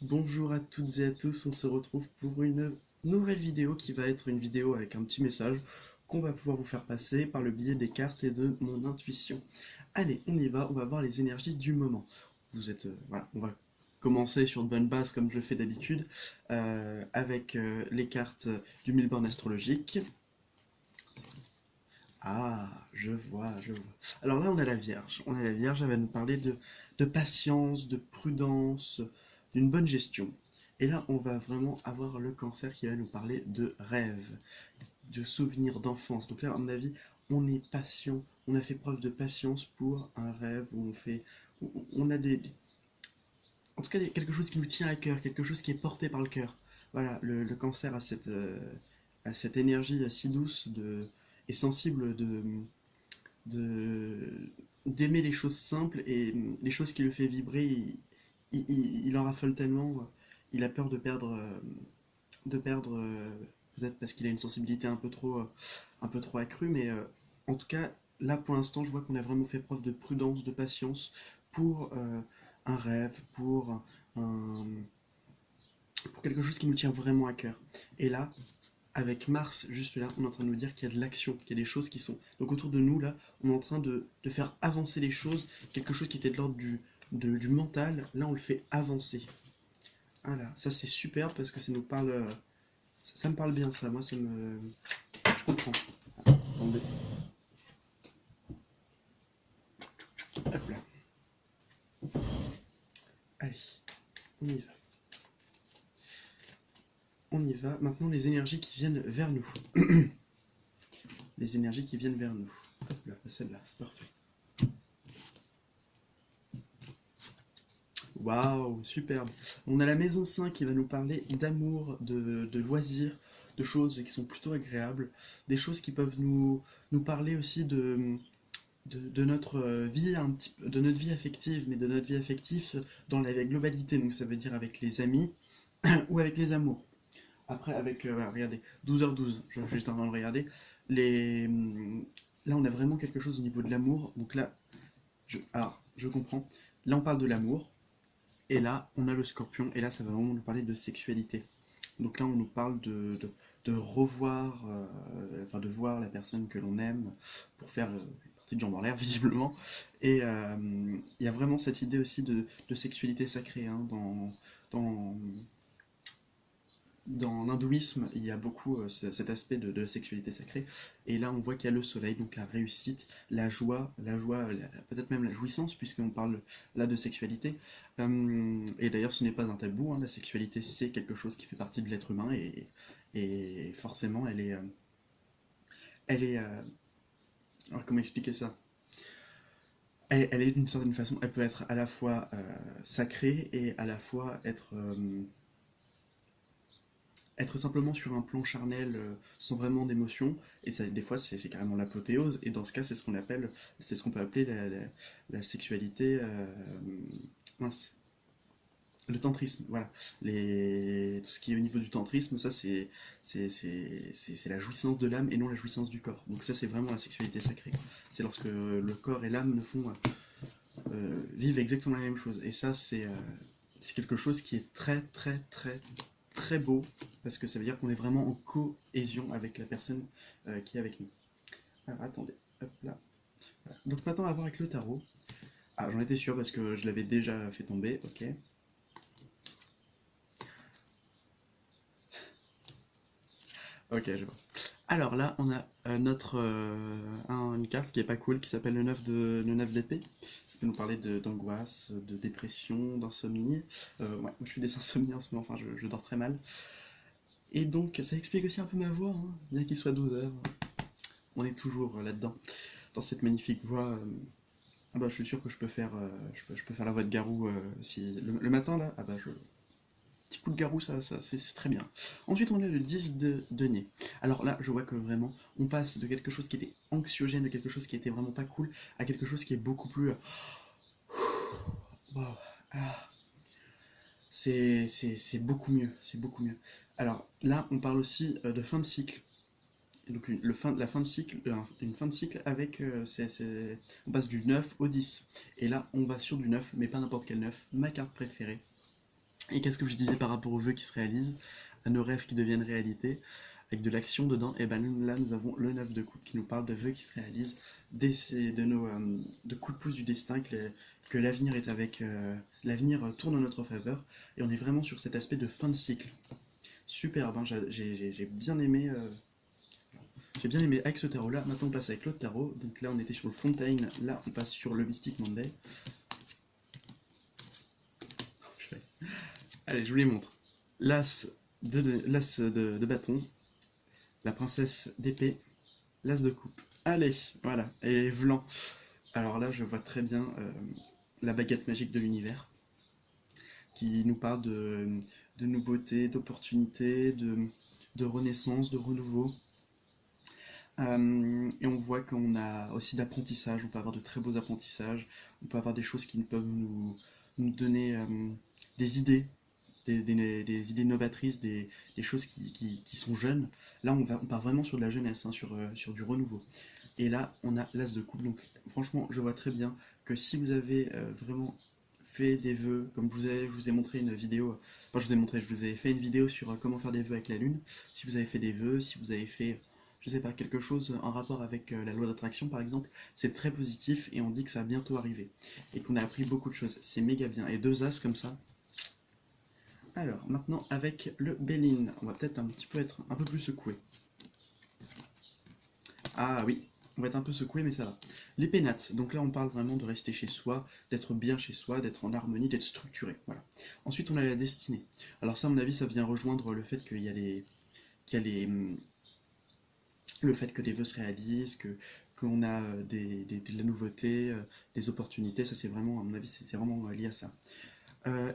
Bonjour à toutes et à tous, on se retrouve pour une nouvelle vidéo qui va être une vidéo avec un petit message qu'on va pouvoir vous faire passer par le biais des cartes et de mon intuition. Allez, on y va, on va voir les énergies du moment. Vous êtes, voilà, on va commencer sur de bonnes bases comme je le fais d'habitude, avec les cartes du Milborn astrologique. Ah, je vois, je vois. Alors là, on a la Vierge. On a la Vierge, elle va nous parler de patience, de prudence, d'une bonne gestion. Et là, on va vraiment avoir le Cancer qui va nous parler de rêve, de souvenirs d'enfance. Donc là, à mon avis, on est patient, on a fait preuve de patience pour un rêve où on a en tout cas, quelque chose qui nous tient à cœur, quelque chose qui est porté par le cœur. Voilà, le Cancer a cette énergie si douce et sensible de d'aimer les choses simples et les choses qui le fait vibrer, il en raffole tellement, il a peur de perdre peut-être parce qu'il a une sensibilité un peu trop accrue, mais en tout cas, là pour l'instant, je vois qu'on a vraiment fait preuve de prudence, de patience pour un rêve, un, pour quelque chose qui nous tient vraiment à cœur. Et là, avec Mars, juste là, on est en train de nous dire qu'il y a de l'action, qu'il y a des choses qui sont. Donc autour de nous, là, on est en train de faire avancer les choses, quelque chose qui était de l'ordre du mental, là on le fait avancer. Voilà, ça c'est super parce que ça nous parle. Ça me parle bien ça, moi ça me. Je comprends. Attendez. Hop là. Allez, on y va. On y va. Maintenant les énergies qui viennent vers nous. Les énergies qui viennent vers nous. Hop là, celle-là, c'est parfait. Waouh, superbe. On a la maison 5 qui va nous parler d'amour, de loisirs, de choses qui sont plutôt agréables, des choses qui peuvent nous parler aussi de notre vie un petit peu, de notre vie affective, mais de notre vie affective dans la globalité, donc ça veut dire avec les amis ou avec les amours. Après, avec, voilà, regardez, 12h12, je suis juste en train de regarder, les, là on a vraiment quelque chose au niveau de l'amour, donc là, alors, je comprends, là on parle de l'amour, et là, on a le scorpion, et là, ça va vraiment nous parler de sexualité. Donc là, on nous parle de revoir, enfin de voir la personne que l'on aime pour faire partie de jambes en l'air, visiblement. Et il y a vraiment cette idée aussi de sexualité sacrée hein, dans, dans l'hindouisme, il y a beaucoup cet aspect de la sexualité sacrée. Et là, on voit qu'il y a le soleil, donc la réussite, la joie peut-être même la jouissance, puisqu'on parle là de sexualité. Et d'ailleurs, ce n'est pas un tabou, hein, la sexualité, c'est quelque chose qui fait partie de l'être humain, et forcément, elle est alors, comment expliquer ça? Elle est d'une certaine façon, elle peut être à la fois sacrée et à la fois être simplement sur un plan charnel sans vraiment d'émotion, et ça, des fois c'est carrément l'apothéose, et dans ce cas c'est ce qu'on peut appeler la sexualité, mince, le tantrisme, voilà. Tout ce qui est au niveau du tantrisme, ça c'est la jouissance de l'âme et non la jouissance du corps. Donc ça c'est vraiment la sexualité sacrée. C'est lorsque le corps et l'âme ne font vivent exactement la même chose. Et ça c'est quelque chose qui est très très très très beau parce que ça veut dire qu'on est vraiment en cohésion avec la personne qui est avec nous. Alors attendez, hop là. Voilà. Donc maintenant on va voir avec le tarot. Ah j'en étais sûr parce que je l'avais déjà fait tomber, ok. Ok, je vois. Alors là, on a une carte qui est pas cool, qui s'appelle le 9 d'épée. Ça peut nous parler d'angoisse, de dépression, d'insomnie. Ouais, moi, je suis des insomnies en ce moment, enfin je dors très mal. Et donc ça explique aussi un peu ma voix, hein. Bien qu'il soit 12 heures. On est toujours là-dedans, dans cette magnifique voix. Ah bah, je suis sûr que je peux faire, je peux faire la voix de Garou si le matin là. Ah bah je, petit coup de garou, ça c'est très bien. Ensuite, on a le 10 de denier. Alors là, je vois que vraiment, on passe de quelque chose qui était anxiogène, de quelque chose qui était vraiment pas cool, à quelque chose qui est beaucoup plus. Wow, ah, c'est beaucoup mieux, c'est beaucoup mieux. Alors là, on parle aussi de fin de cycle. Donc la fin de cycle, une fin de cycle avec, on passe du 9 au 10. Et là, on va sur du 9, mais pas n'importe quel 9, ma carte préférée. Et qu'est-ce que je disais par rapport aux vœux qui se réalisent, à nos rêves qui deviennent réalité, avec de l'action dedans? Et ben là, nous avons le 9 de coupe qui nous parle de vœux qui se réalisent, de coups de pouce du destin, que l'avenir est avec, l'avenir tourne en notre faveur, et on est vraiment sur cet aspect de fin de cycle. Superbe, hein, j'ai bien aimé. J'ai bien aimé avec ce tarot là. Maintenant on passe avec l'autre tarot. Donc là on était sur le Fontaine, là on passe sur le Mystic Monday. Allez, je vous les montre. L'as de bâton, la princesse d'épée, l'as de coupe. Allez, voilà, et Vlan. Alors là, je vois très bien la baguette magique de l'univers, qui nous parle de nouveautés, d'opportunités, de renaissance, de renouveau. Et on voit qu'on a aussi d'apprentissage, on peut avoir de très beaux apprentissages, on peut avoir des choses qui peuvent nous donner des idées, des idées novatrices, des choses qui sont jeunes. Là, on part vraiment sur de la jeunesse, hein, sur du renouveau. Et là, on a l'as de coupe. Donc, franchement, je vois très bien que si vous avez vraiment fait des vœux, comme je vous ai montré une vidéo, enfin, je vous ai fait une vidéo sur comment faire des vœux avec la lune. Si vous avez fait des vœux, si vous avez fait, je sais pas, quelque chose en rapport avec la loi d'attraction, par exemple, c'est très positif et on dit que ça va bientôt arriver. Et qu'on a appris beaucoup de choses. C'est méga bien. Et deux as comme ça, alors, maintenant avec le Béline, on va peut-être un petit peu être un peu plus secoué. Ah oui, on va être un peu secoué, mais ça va. Les pénates, donc là on parle vraiment de rester chez soi, d'être bien chez soi, d'être en harmonie, d'être structuré. Voilà. Ensuite on a la destinée. Alors ça, à mon avis, ça vient rejoindre le fait qu'il y a le fait que des vœux se réalisent, qu'on a de la nouveauté, des opportunités. Ça c'est vraiment, à mon avis, c'est vraiment lié à ça.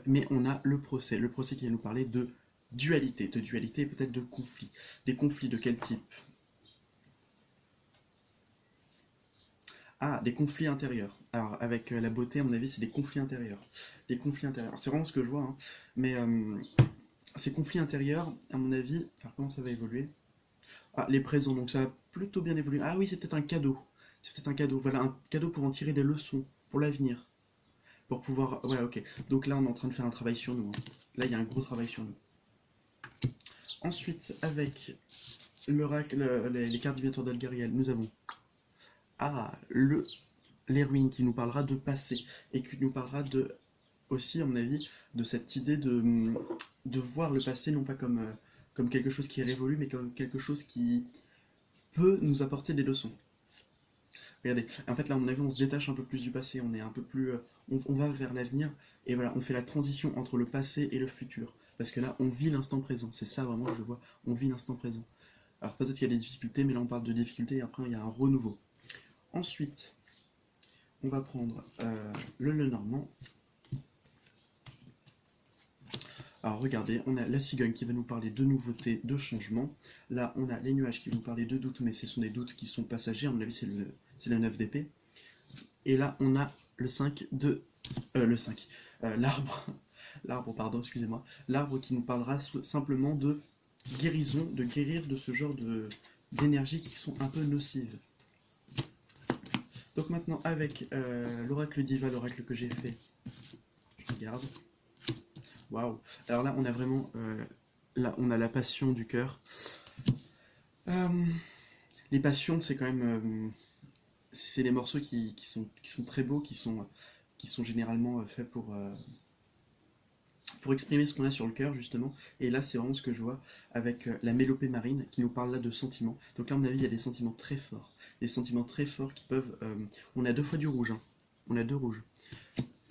Mais on a le procès qui va nous parler de dualité et peut-être de conflit. Des conflits de quel type? Ah, des conflits intérieurs. Alors, avec la beauté, à mon avis, c'est des conflits intérieurs. Des conflits intérieurs. C'est vraiment ce que je vois, hein. Mais ces conflits intérieurs, à mon avis, alors comment ça va évoluer? Ah, les présents, donc ça a plutôt bien évolué. Ah oui, c'est peut-être un cadeau. C'est peut-être un cadeau. Voilà, un cadeau pour en tirer des leçons pour l'avenir. Pour pouvoir. Ouais, ok. Donc là, on est en train de faire un travail sur nous, hein. Là, il y a un gros travail sur nous. Ensuite, avec l'oracle, les cartes divinatoires d'Algariel, nous avons l'héroïne qui nous parlera de passé et qui nous parlera de aussi, à mon avis, de cette idée de voir le passé non pas comme quelque chose qui est révolu, mais comme quelque chose qui peut nous apporter des leçons. Regardez, en fait là, à mon avis, on se détache un peu plus du passé, on est un peu plus, on va vers l'avenir, et voilà, on fait la transition entre le passé et le futur. Parce que là, on vit l'instant présent, c'est ça vraiment que je vois, on vit l'instant présent. Alors peut-être qu'il y a des difficultés, mais là on parle de difficultés, et après il y a un renouveau. Ensuite, on va prendre le Lenormand. Alors regardez, on a la cigogne qui va nous parler de nouveautés, de changements. Là, on a les nuages qui vont nous parler de doutes, mais ce sont des doutes qui sont passagers. À mon avis, c'est la 9 d'épée. Et là, on a le 5 de... le 5. L'arbre. L'arbre, pardon, excusez-moi. L'arbre qui nous parlera simplement de guérison, de guérir de ce genre d'énergies qui sont un peu nocives. Donc maintenant, avec l'oracle diva, l'oracle que j'ai fait, je regarde. Waouh. Alors là, on a vraiment... là, on a la passion du cœur. Les passions, c'est quand même... c'est les morceaux qui sont très beaux, qui sont généralement faits pour exprimer ce qu'on a sur le cœur, justement. Et là, c'est vraiment ce que je vois avec la mélopée marine, qui nous parle là de sentiments. Donc là, à mon avis, il y a des sentiments très forts. Des sentiments très forts qui peuvent... on a deux fois du rouge, hein. On a deux rouges.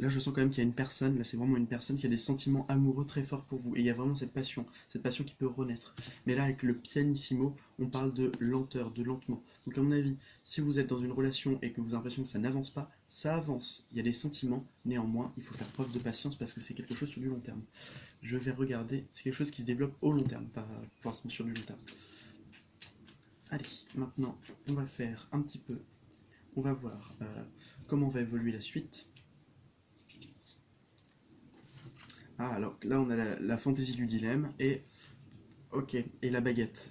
Là, je sens quand même qu'il y a une personne, là c'est vraiment une personne qui a des sentiments amoureux très forts pour vous. Et il y a vraiment cette passion qui peut renaître. Mais là, avec le pianissimo, on parle de lenteur, de lentement. Donc à mon avis, si vous êtes dans une relation et que vous avez l'impression que ça n'avance pas, ça avance. Il y a des sentiments, néanmoins, il faut faire preuve de patience parce que c'est quelque chose sur du long terme. Je vais regarder, c'est quelque chose qui se développe au long terme, pas forcément sur du long terme. Allez, maintenant, on va faire un petit peu, on va voir comment va évoluer la suite. Ah, alors là on a la fantaisie du dilemme et ok, et la baguette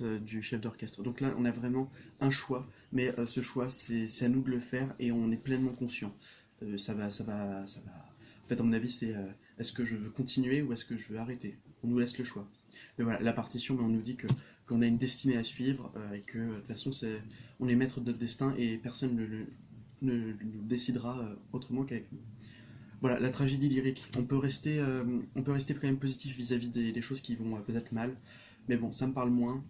du chef d'orchestre. Donc là on a vraiment un choix, mais ce choix c'est à nous de le faire et on est pleinement conscient. Ça va. En fait, à mon avis, c'est Est-ce que je veux continuer ou est-ce que je veux arrêter? On nous laisse le choix. Mais voilà, la partition, mais on nous dit que qu'on a une destinée à suivre et que de toute façon, on est maître de notre destin et personne ne nous décidera autrement qu'avec nous. Voilà, la tragédie lyrique. On peut rester quand même positif vis-à-vis des choses qui vont peut-être mal. Mais bon, ça me parle moins.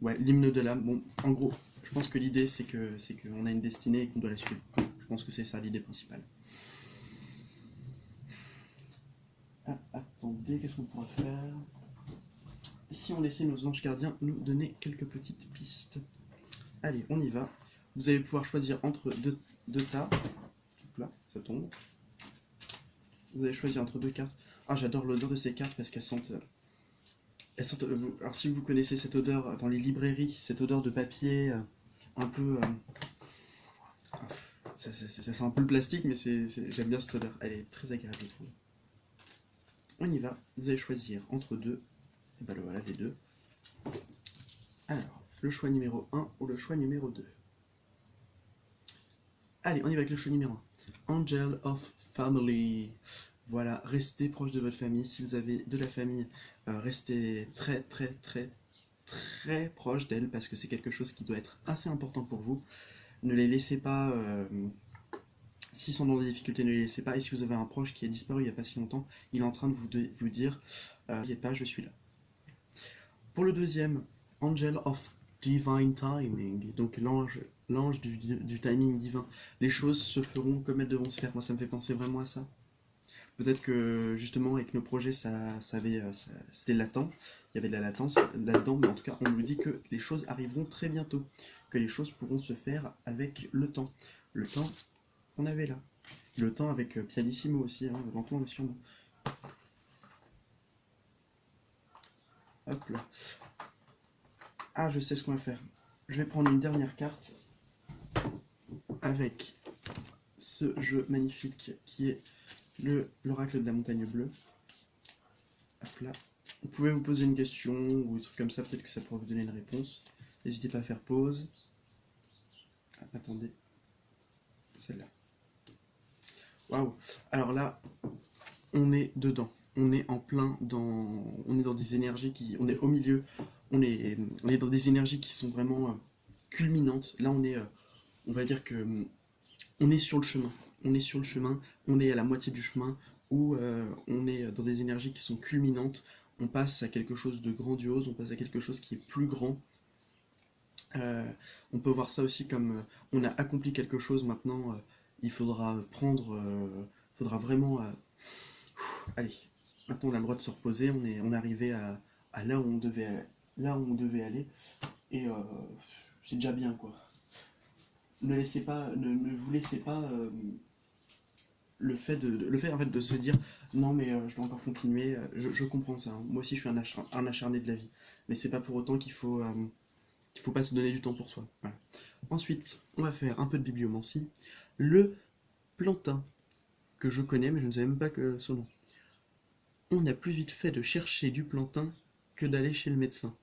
Ouais, l'hymne de l'âme. Bon, en gros, je pense que l'idée c'est qu'on a une destinée et qu'on doit la suivre. Je pense que c'est ça l'idée principale. Ah, attendez, qu'est-ce qu'on pourra faire? Si on laissait nos anges gardiens nous donner quelques petites pistes. Allez, on y va. Vous allez pouvoir choisir entre deux tas. Là, ça tombe. Vous allez choisir entre deux cartes. Ah, j'adore l'odeur de ces cartes parce qu'elles sentent... alors si vous connaissez cette odeur dans les librairies, cette odeur de papier un peu... ça sent un peu le plastique, mais j'aime bien cette odeur. Elle est très agréable, je trouve. On y va. Vous allez choisir entre deux. Et ben voilà, les deux. Alors, le choix numéro 1 ou le choix numéro 2. Allez, on y va avec le choix numéro 1. Angel of Family. Voilà, restez proche de votre famille. Si vous avez de la famille, restez très proche d'elle parce que c'est quelque chose qui doit être assez important pour vous. Ne les laissez pas... s'ils sont dans des difficultés, ne les laissez pas. Et si vous avez un proche qui est disparu il n'y a pas si longtemps, il est en train de vous dire n'inquiète pas, je suis là. Pour le deuxième, Angel of Divine Timing, donc l'ange du timing divin. Les choses se feront comme elles devront se faire. Moi, ça me fait penser vraiment à ça. Peut-être que justement avec nos projets, c'était latent, il y avait de la latence là-dedans, mais en tout cas on nous dit que les choses arriveront très bientôt, que les choses pourront se faire avec le temps qu'on avait là. Le temps avec Pianissimo aussi, hein, lentement mais sûrement. Hop là. Ah, je sais ce qu'on va faire. Je vais prendre une dernière carte avec ce jeu magnifique qui est l'oracle de la montagne bleue. Hop là. Vous pouvez vous poser une question ou des trucs comme ça, peut-être que ça pourra vous donner une réponse. N'hésitez pas à faire pause. Ah, attendez. Celle-là. Waouh. Alors là, on est dedans. On est en plein dans... On est dans des énergies qui... On est au milieu. On est dans des énergies qui sont vraiment culminantes. Là, on va dire que... on est sur le chemin. On est sur le chemin. On est à la moitié du chemin où on est dans des énergies qui sont culminantes. On passe à quelque chose de grandiose. On passe à quelque chose qui est plus grand. On peut voir ça aussi comme on a accompli quelque chose maintenant. Il faudra prendre... faudra vraiment... allez, maintenant on a le droit de se reposer. On est arrivé à là où on devait aller. Et c'est déjà bien, quoi. Ne vous laissez pas le fait en fait de se dire non mais je dois encore continuer. Je comprends ça, hein. Moi aussi je suis un acharné de la vie, mais c'est pas pour autant qu'il faut pas se donner du temps pour soi. Voilà. Ensuite, on va faire un peu de bibliomancie. Le plantain, que je connais mais je ne savais même pas que son nom. On a plus vite fait de chercher du plantain que d'aller chez le médecin.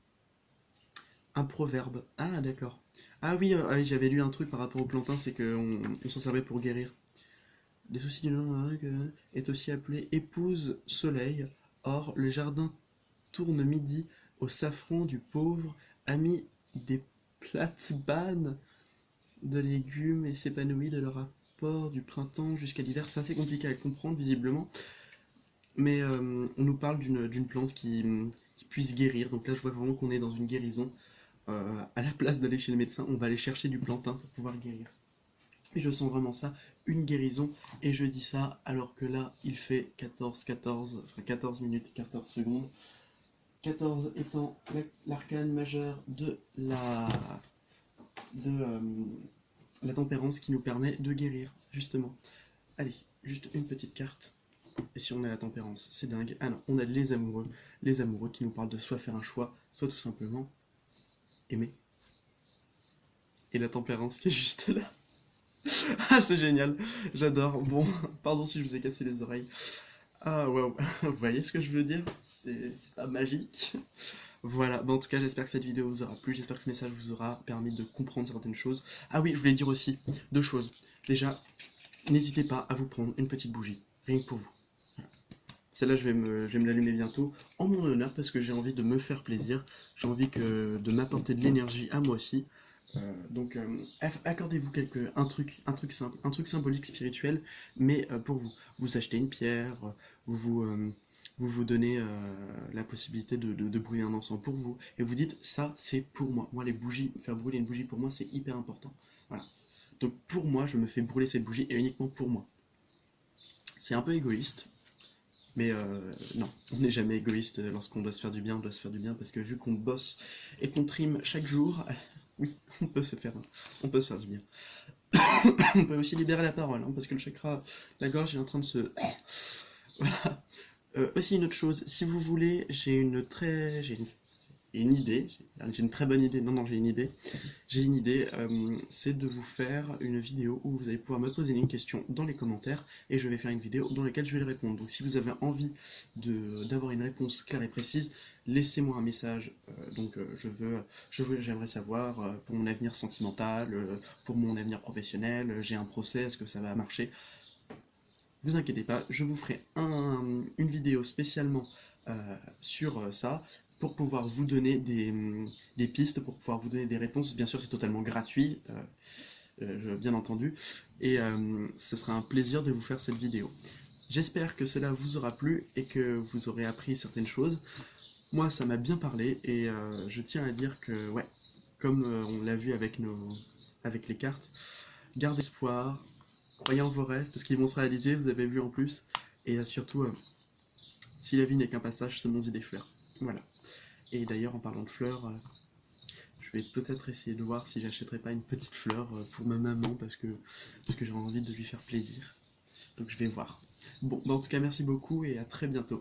Un proverbe. Ah d'accord. Ah oui, allez, j'avais lu un truc par rapport au plantain, c'est qu'on s'en servait pour guérir. Les soucis du lendemain est aussi appelé épouse soleil. Or, le jardin tourne midi au safran du pauvre, ami des plates-bannes de légumes et s'épanouit de leur rapport du printemps jusqu'à l'hiver. C'est assez compliqué à comprendre, visiblement. Mais on nous parle d'une plante qui puisse guérir. Donc là, je vois vraiment qu'on est dans une guérison. À la place d'aller chez le médecin, on va aller chercher du plantain pour pouvoir guérir. Et je sens vraiment ça, une guérison. Et je dis ça alors que là, il fait 14 minutes et 14 secondes. 14 étant l'arcane majeur de la tempérance qui nous permet de guérir, justement. Allez, juste une petite carte. Et si on a la tempérance, c'est dingue. Ah non, on a les amoureux qui nous parlent de soit faire un choix, soit tout simplement aimer. Et la tempérance qui est juste là. Ah, c'est génial, j'adore. Bon, pardon si je vous ai cassé les oreilles. Ah, waouh, vous voyez ce que je veux dire? C'est pas magique. Voilà, bah, en tout cas, j'espère que cette vidéo vous aura plu, j'espère que ce message vous aura permis de comprendre certaines choses. Ah oui, je voulais dire aussi deux choses. Déjà, n'hésitez pas à vous prendre une petite bougie, rien que pour vous. Voilà. Celle-là, je vais me l'allumer bientôt, en mon honneur, parce que j'ai envie de me faire plaisir, j'ai envie de m'apporter de l'énergie à moi aussi. Donc, accordez-vous un truc simple, un truc symbolique, spirituel, mais pour vous. Vous achetez une pierre, vous vous, euh, vous donnez la possibilité de brûler un encens pour vous, et vous dites, ça, c'est pour moi. Moi, les bougies, faire brûler une bougie, pour moi, c'est hyper important. Voilà. Donc, pour moi, je me fais brûler cette bougie, et uniquement pour moi. C'est un peu égoïste, mais non, on n'est jamais égoïste lorsqu'on doit se faire du bien, on doit se faire du bien parce que vu qu'on bosse et qu'on trime chaque jour, oui, on peut se faire du bien. On peut aussi libérer la parole, hein, parce que le chakra, la gorge est en train de se... Voilà. Aussi une autre chose, si vous voulez, j'ai une idée, j'ai une très bonne idée, non, j'ai une idée. J'ai une idée, c'est de vous faire une vidéo où vous allez pouvoir me poser une question dans les commentaires et je vais faire une vidéo dans laquelle je vais les répondre. Donc si vous avez envie d'avoir une réponse claire et précise, laissez-moi un message. J'aimerais savoir pour mon avenir sentimental, pour mon avenir professionnel, j'ai un procès, est-ce que ça va marcher? Vous inquiétez pas, je vous ferai une vidéo spécialement sur ça pour pouvoir vous donner des pistes, pour pouvoir vous donner des réponses. Bien sûr, c'est totalement gratuit, bien entendu, et ce sera un plaisir de vous faire cette vidéo. J'espère que cela vous aura plu et que vous aurez appris certaines choses. Moi, ça m'a bien parlé et je tiens à dire que, ouais, comme on l'a vu avec les cartes, gardez espoir, croyez en vos rêves parce qu'ils vont se réaliser, vous avez vu en plus, et surtout, si la vie n'est qu'un passage, semons-y des fleurs. Voilà. Et d'ailleurs, en parlant de fleurs, je vais peut-être essayer de voir si j'achèterai pas une petite fleur pour ma maman parce que j'ai envie de lui faire plaisir. Donc je vais voir. Bon, bah en tout cas, merci beaucoup et à très bientôt.